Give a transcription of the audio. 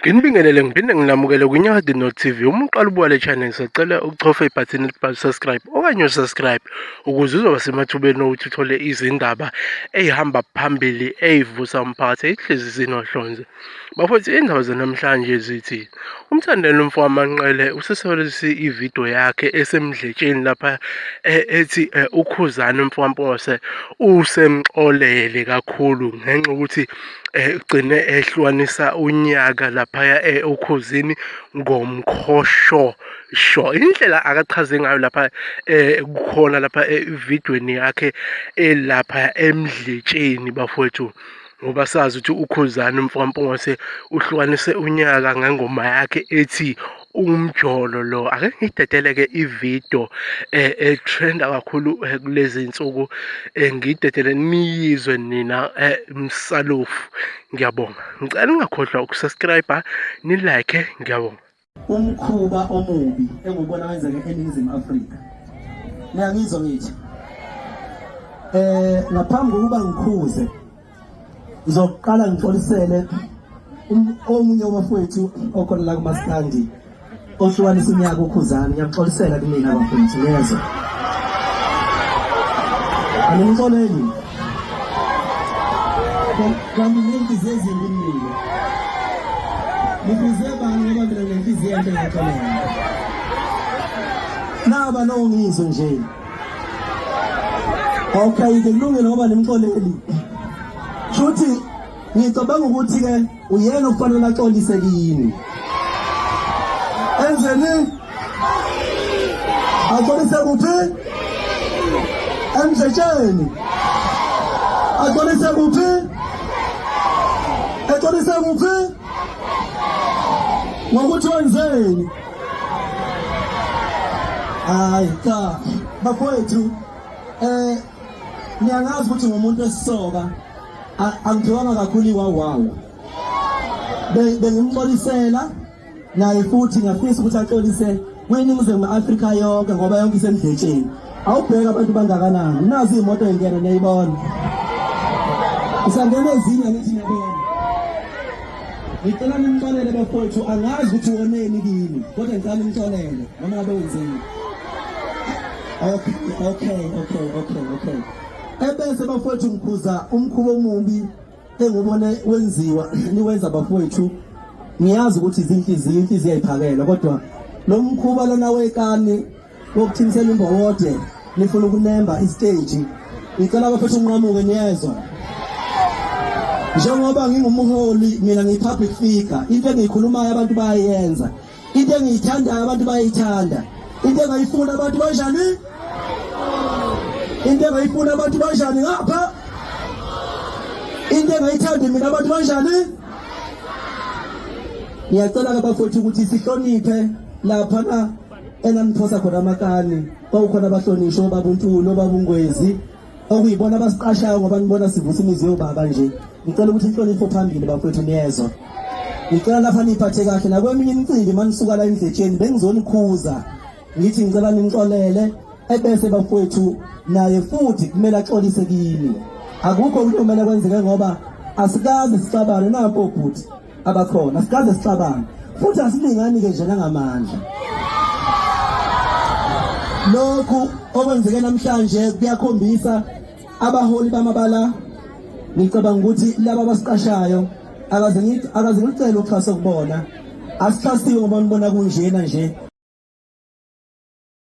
Nginibingelele ngiphinde nginamukele kwiNyakade North TV. Uma uqala ubuka le channel sicela uchofa ibhathini elibhalwe subscribe okanye usubscribe ukuze uzoba semathubeni ukuthi uthole izindaba ey'hamba phambili ey'vusa umphakathi ey'hlezi zinohlonze. Bafowethu, iy'ndaba zanamhlanje zithi uMthandeni uMfowamaNqele usesolise ividiyo yakhe esemdletsheni lapha ethi uKhuzani Mfowamposi usemxolele kakhulu ngenxa ukuthi ugcine ehlukanisa unyaka laphaya ukhuzini ngomkhoshosho. Indlela akachaze ngayo lapha kukhona lapha evidweni yakhe elapha emdletsheni bafowethu, ngoba sazi ukuthi uKhuzani Mfowamposi uhlukanise unyaka ngengoma yakhe ethi umjolo lo. Ake ngiyidedele-ke ividiyo etrenda kakhulu kulezi nsuku, ngiyidedele niyizwe nina msalofu. Ngiyabonga, ngicela ungakhohlwa ukusubscribe nilike. Ngiyabonga. Umkhuba omubi engubona wenzeka eNingizimu Afrika. Ngiyangizwa ngithi ngaphambi kokuba ngikhuze ngizoqala ngixolisele omunye wabafowethu okhona la kuMaskandi ohlukanisa unyaka uKhuzani. Ngiyaxolisela kumina bafowethu niyezwa. Aningixoleli. Kanti nenhliziyo ezimbi mina. Ngifize bani ngoba mina nenhliziyo enhle ngaxolela. Naba nongizwe nje. Okay, kulungile ngoba nimxoleli. Futhi ngicabanga ukuthi ke uyena ufanele axolise kini. Enzeni? Axolise kuphi? Emdletsheni. Axolise kuphi? Axolise kuphi? Ngokuthi wenzeni? Hayi cha, bafowethu ngiyangazi ukuthi ngumuntu esisoka. Angithiwanga kakhulu iwawawo. Bengimxolisela naye futhi ngiyafisa ukuthi axolise kweNingizimu Afrika yonke ngoba yonke isemdletsheni. Awubheka abantu bangakanani. Nazi imoto engena niyibona. Isangena ezinye ngithi niyabona. Ngicela nimxolele bafowethu, angazi ukuthi woneni kini kodwa ngicela nimxolele noma ngabe wenzeni. Okay. Ebese bafowethu ngikhuza umkhubo omubi engubone wenziwa niwenza bafowethu. Ngiyazi ukuthi inhliziyo ayiphakela, kodwa lo mkhuba lona wekani wokuthimisela imbokode nifuna ukunemba istage. Ngicela bafowethu unqamuke niyezwa. Njengoba ngingumholi mina ngiyi-public figure, into engiyikhulumayo abantu bayayenza, into engiyithandayo abantu bayayithanda, into engayifuna abantu banjani? Into engayifuna abantu banjani ngapha? Into engayithandi mina abantu banjani? Ngiyacela bafowethu ukuthi sihloniphe lapha enaniphosa khona amakani, okukhona abahlonishwa babuNtulu, babungwezi, okuyibona abasiqashayo ngoba nibona sivusa imizwa yobaba nje. Ngicela ukuthi inhlonipho phambili bafowethu niyezwa. Ngicela lapha niphathe kahle nakweminye imicimbi manisuka la emdletsheni bengizonikhuza. Ngithi ngicela nimxolele ebese bafowethu naye futhi kumele axolise kini. Akukho into okumele kwenzeke ngoba asikaze sixabane nampo bhuti abakhona. Asikaze sixabane. Futhi asilingani ke nje nangamandla. Lokhu okwenzeke namhlanje kuyakhombisa abaholi bamabala. Ngicabanga ukuthi laba abasiqashayo akaze ngicela uxhaso kubona. Asixhasiwe ngoba nibona kunjena nje.